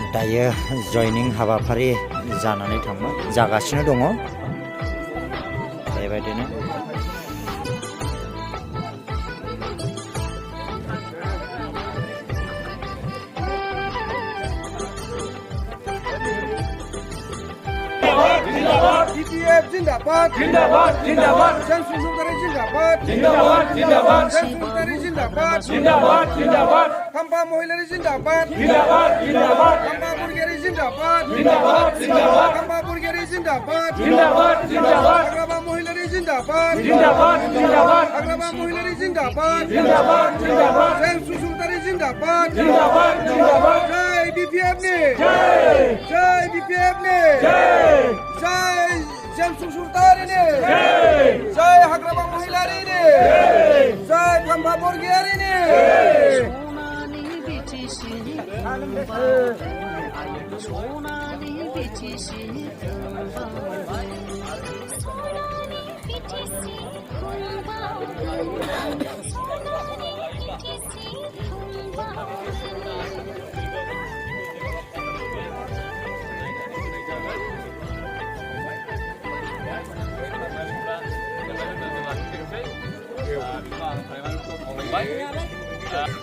दायो जयनिं हाबाफारि जानानै जागासिनो दङ बेबायदिनो BPF जिंदाबाद जिंदाबाद जिंदाबाद subungpra जिंदाबाद जिंदाबाद जिंदाबाद subungpra जिंदाबाद जिंदाबाद जिंदाबाद खाम्बा महिलारि जिंदाबाद जिंदाबाद जिंदाबाद खाम्बा बुरगेरि जिंदाबाद जिंदाबाद जिंदाबाद खाम्बा बुरगेरि जिंदाबाद जिंदाबाद जिंदाबाद हाग्रामा महिलारि जिंदाबाद जिंदाबाद जिंदाबाद हाग्रामा महिलारि जिंदाबाद जिंदाबाद जिंदाबाद subungpra जिंदाबाद जिंदाबाद जिंदाबाद जय BPF ने जय BPF ने जय subungpra ने जय हाग्रामा महिलारि ने जय खाम्बा बुरगेरि ने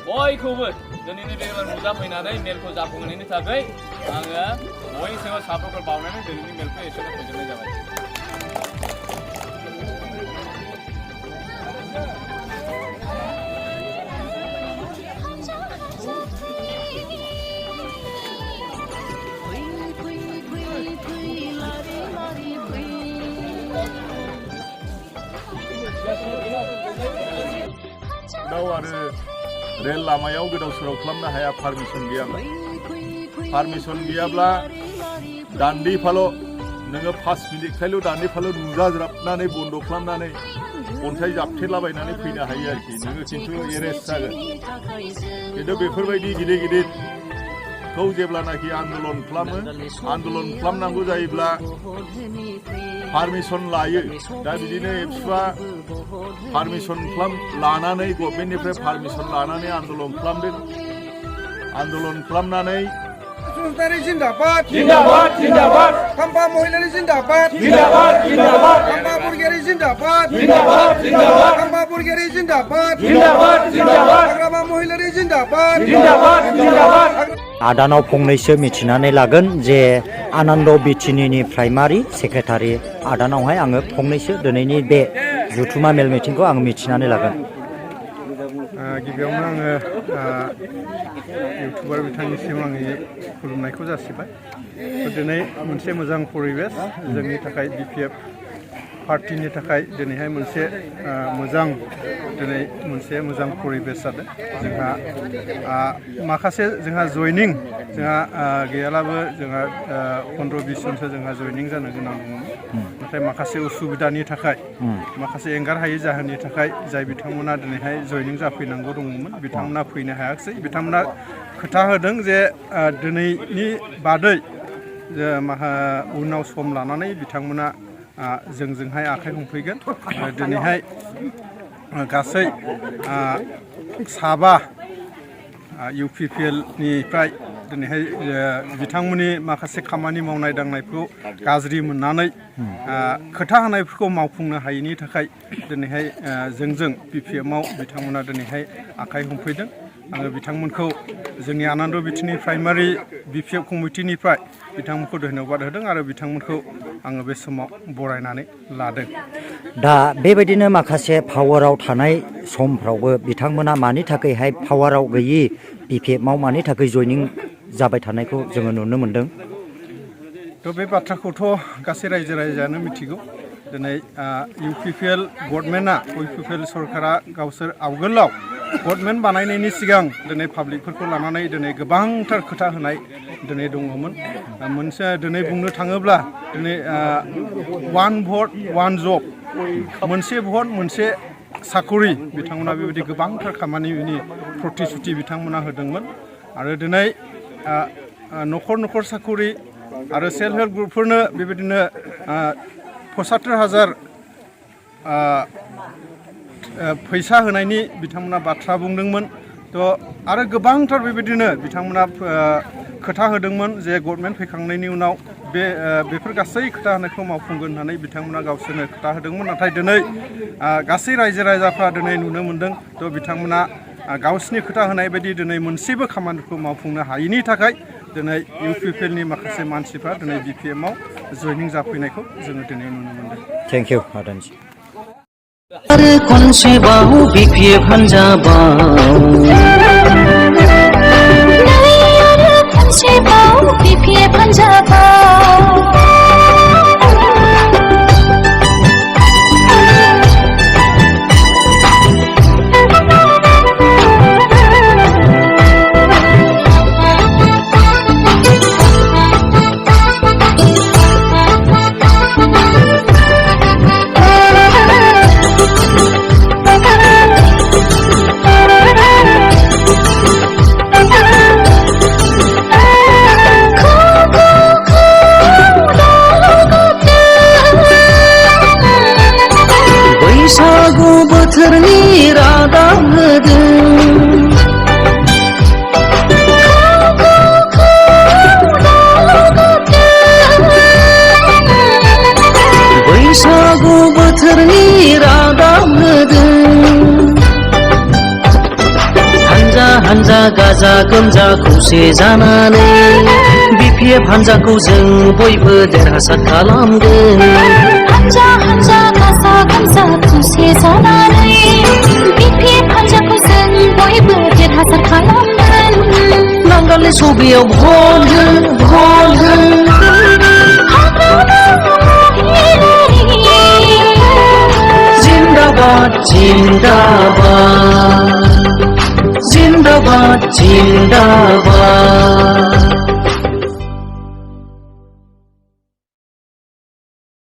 बयखौबो दिनैनि बे नुजाफैनानै मेलखौ जाफुंहोनायनि थाखाय आङो बयनिसिमबो साबायखर बावनानै दिनैनि मेलखौ एसेनो फोजोबनाय जाबाय। दाव आरो रेल लामायाव गोदाव सोराव खालामनो हाया पारमिसन गैयाब्ला दान्दैफाल' नोङो 5 मिनिटखायल' दान्दैफाल' नुजाज्राबनानै बन्द खालामनानै अन्थाइ जाबथेलाबायनानै फैनो हायो आरोखि नोङो खिन्थु एरेस्ट जागोन खिन्थु बेफोरबायदि गिदिर गिदिरखौ जेब्लानाखि आन्दलन खालामनांगौ जायोब्ला पारमिसन लायो दा बिदिनो एबसुआ पारमिसन लानानै गभर्नमेन्टनिफ्राय पारमिसन लानानै आन्दलन खालामनानै subungpra जिंदाबाद जिंदाबाद जिंदाबाद खाम्बा महिलारि जिंदाबाद जिंदाबाद जिंदाबाद खाम्बा बुरगेरि जिंदाबाद जिंदाबाद जिंदाबाद खाम्बा बुरगेरि जिंदाबाद जिंदाबाद जिंदाबाद हाग्रामा महिलारि जिंदाबाद जिंदाबाद जिंदाबाद आदानाव फंनैसो मिथिनानै लागोन जे आनन्द बिटिनिनि प्राइमारि सेक्रेटारि आदानावहाय आङो फंनैसो दिनैनि बे जुथुमा मेल मिटिंखौ आं मिथिनानै लागोन। गिबियावनो आङो इउटुबार बिथांनिसिम आंनि खुलुमनायखौ जासिबाय दिनै मोनसे मोजां परिबेस जोंनि थाखाय BPF पार्टिनि थाखाय दिनैहाय मोनसे मोजां परिबेस जादों जोंहा माखासे जोंहा जयनिं जोंहा गैयालाबो जोंहा 15-20 जनसो जोंहा जयनिं जानो गोनां दङमोन नाथाय माखासे उसुबिदानि थाखाय माखासे एंगार हायै जाहोननि थाखाय जाय बिथांमोना दिनैहाय जयनिं जाफैनांगौ दङमोन बिथांमोना फैनो हायाखिसै बिथांमोना खोथा होदों जे दिनैनि बादै उनाव सम लानानै बिथांमोना जोंजोंहाय आखाइ हमफैगोन दिनैहाय गासै 7 UPPL निफ्राय दिनैहाय बिथांमोननि माखासे खामानि मावनाय दांनायखौ गाज्रि मोननानै खोथा होनायफोरखौ मावफुंनो हायैनि थाखाय दिनैहाय जोंजों BPF-आव बिथांमोना दिनैहाय आखाइ हमफैदों आङो बिथांमोनखौ जोंनि आनन्द बिटिनि प्राइमारि BPF कमिटिनिफ्राय बिथांमोनखौ धन्यबाद होदों आरो बिथांमोनखौ आङो बे समाव बरायनानै लादों। दा बेबायदिनो माखासे पावाराव थानाय समफ्रावबो बिथांमोना मानि थाखायहाय पावाराव गैयि BPF-आव मानि थाखाय जयनिं जाबाय थानायखौ जोङो नुनो मोनदों। थ' बे बाथ्राखौथ' गासै रायजो राजायानो मिथिगौ दिनै UPPL गभर्नमेन्टआ UPPL सरकारा गावसोर आवगोलाव गभर्नमेन्ट बानायनायनि सिगां दिनै पाब्लिकफोरखौ लानानै दिनै गोबांथार खोथा होनाय दिनै दङमोन मोनसे दिनै बुंनो थाङोब्ला दिनै वान भट वान जब मोनसे भट मोनसे साकरि बिथांमोना बेबायदि गोबांथार खामानिनि प्रतिश्रुति बिथांमोना होदोंमोन आरो दिनै न'खर न'खर साकरि आरो सेल्फ हेल्प ग्रुपफोरनो बेबायदिनो 75,000 फैसा होनायनि बिथांमोना बाथ्रा बुंदोंमोन थ' आरो गोबांथार बेबायदिनो बिथांमोना खोथा होदोंमोन जे गभर्नमेन्ट फैखांनायनि उनाव बेफोर गासै खोथा होनायखौ मावफुंगोन होननानै बिथांमोना गावसोरनो खोथा होदोंमोन नाथाय दिनै गासै रायजो राजाफ्रा दिनै नुनो मोनदों थ' बिथांमोना गावसिनि खोथा होनाय बायदि दिनै मोनसेबो खामानिखौ मावफुंनो हायैनि थाखाय दिनै UPPLनि माखासे मानसिफ्रा दिनै BPFआव जयनिं जाफैनायखौ जोङो दिनै नुनो मोनदों। थेंक इउ आदानजि। आरो खनसेबाव BPF हान्जाबाव आरो खनसेबाव BPF हान्जाबाव बैसागु बोथोरनि रादाब होदों बैसागु बोथोरनि रादाब होदों हानजा हानजा गाजा गोमजा खौसे जानानै BPF हान्जाखौ जों बयबो देरहासार खालामगोन हानजा हानजा गाजा गोमजा खौसे जानानै BPF हान्जाखौ जों बयबो देरहासार खालामगोन नांगालनि सबियाव भट हो जिन्दाबाद जिन्दाबाद जिन्दाबाद जिन्दाबाद